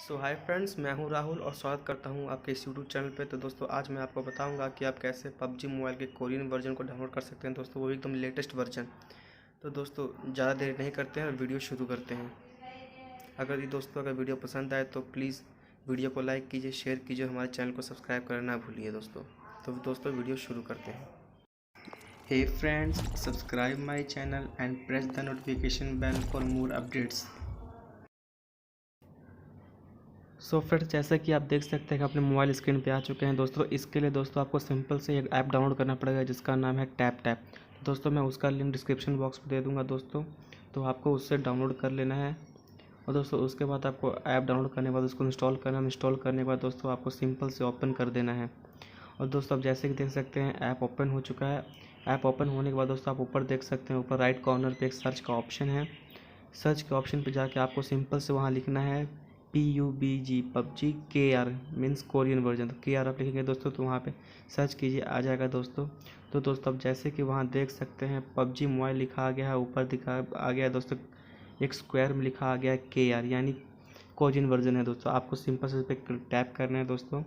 सो hi friends, मैं हूं राहुल और स्वागत करता हूं आपके इस यूट्यूब चैनल पे। तो दोस्तों आज मैं आपको बताऊंगा कि आप कैसे पबजी मोबाइल के कोरियन वर्जन को डाउनलोड कर सकते हैं दोस्तों, वो भी एकदम लेटेस्ट वर्जन। तो दोस्तों ज़्यादा देर नहीं करते हैं और वीडियो शुरू करते हैं। अगर वीडियो पसंद आए तो प्लीज़ वीडियो को लाइक कीजिए, शेयर कीजिए, हमारे चैनल को सब्सक्राइब करना ना भूलिए दोस्तों। तो दोस्तों वीडियो शुरू करते हैं। Hey friends, subscribe my channel and press the notification bell for more updates. So friends, जैसा कि आप देख सकते हैं कि अपने मोबाइल स्क्रीन पे आ चुके हैं दोस्तों। इसके लिए दोस्तों आपको सिंपल से एक ऐप डाउनलोड करना पड़ेगा जिसका नाम है टैप टैप। दोस्तों मैं उसका लिंक डिस्क्रिप्शन बॉक्स में दे दूंगा दोस्तों, तो आपको उससे डाउनलोड कर लेना है। और दोस्तों उसके बाद आपको ऐप डाउनलोड करने के बाद उसको इंस्टॉल करना है। इंस्टॉल करने के बाद दोस्तों आपको सिंपल से ओपन कर देना है। और दोस्तों आप जैसे कि देख सकते हैं ऐप ओपन हो चुका है। ऐप ओपन होने के बाद दोस्तों आप ऊपर देख सकते हैं, ऊपर राइट कॉर्नर पे एक सर्च का ऑप्शन है। सर्च के ऑप्शन पे जाके आपको सिंपल से वहाँ लिखना है PUBG PUBG KR means Korean version. तो KR आप लिखेंगे दोस्तों तो वहाँ पे सर्च कीजिए, आ जाएगा दोस्तों। तो दोस्तों अब जैसे कि वहाँ देख सकते हैं पबजी मोबाइल लिखा आ गया है, ऊपर दिखा आ गया है दोस्तों, एक स्क्वायर में लिखा आ गया है KR यानी कोरियन वर्जन है दोस्तों। आपको सिंपल से इस पर टैप करना है दोस्तों।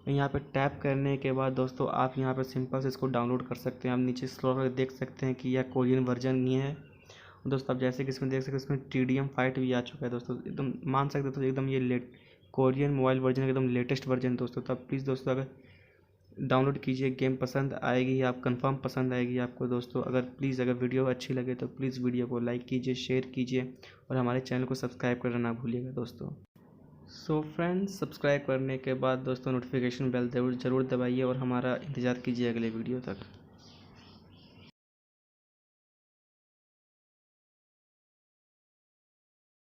यहाँ पे टैप करने के बाद दोस्तों आप यहाँ पे सिंपल से इसको डाउनलोड कर सकते हैं। आप नीचे स्क्रॉल करके देख सकते हैं कि यह कोरियन वर्जन ही है दोस्तों। आप जैसे कि इसमें देख सकते हैं, इसमें TDM फाइट भी आ चुका है दोस्तों। एकदम मान सकते हो एकदम ये कोरियन मोबाइल वर्जन एकदम लेटेस्ट वर्जन दोस्तों। तो आप प्लीज़ दोस्तों अगर डाउनलोड कीजिए, गेम पसंद आएगी, आप कंफर्म पसंद आएगी आपको दोस्तों। अगर वीडियो अच्छी लगे तो प्लीज़ वीडियो को लाइक कीजिए, शेयर कीजिए और हमारे चैनल को सब्सक्राइब करना ना भूलिएगा दोस्तों। सो फ्रेंड्स, सब्सक्राइब करने के बाद दोस्तों नोटिफिकेशन बेल ज़रूर दबाइए और हमारा इंतज़ार कीजिए अगले वीडियो तक।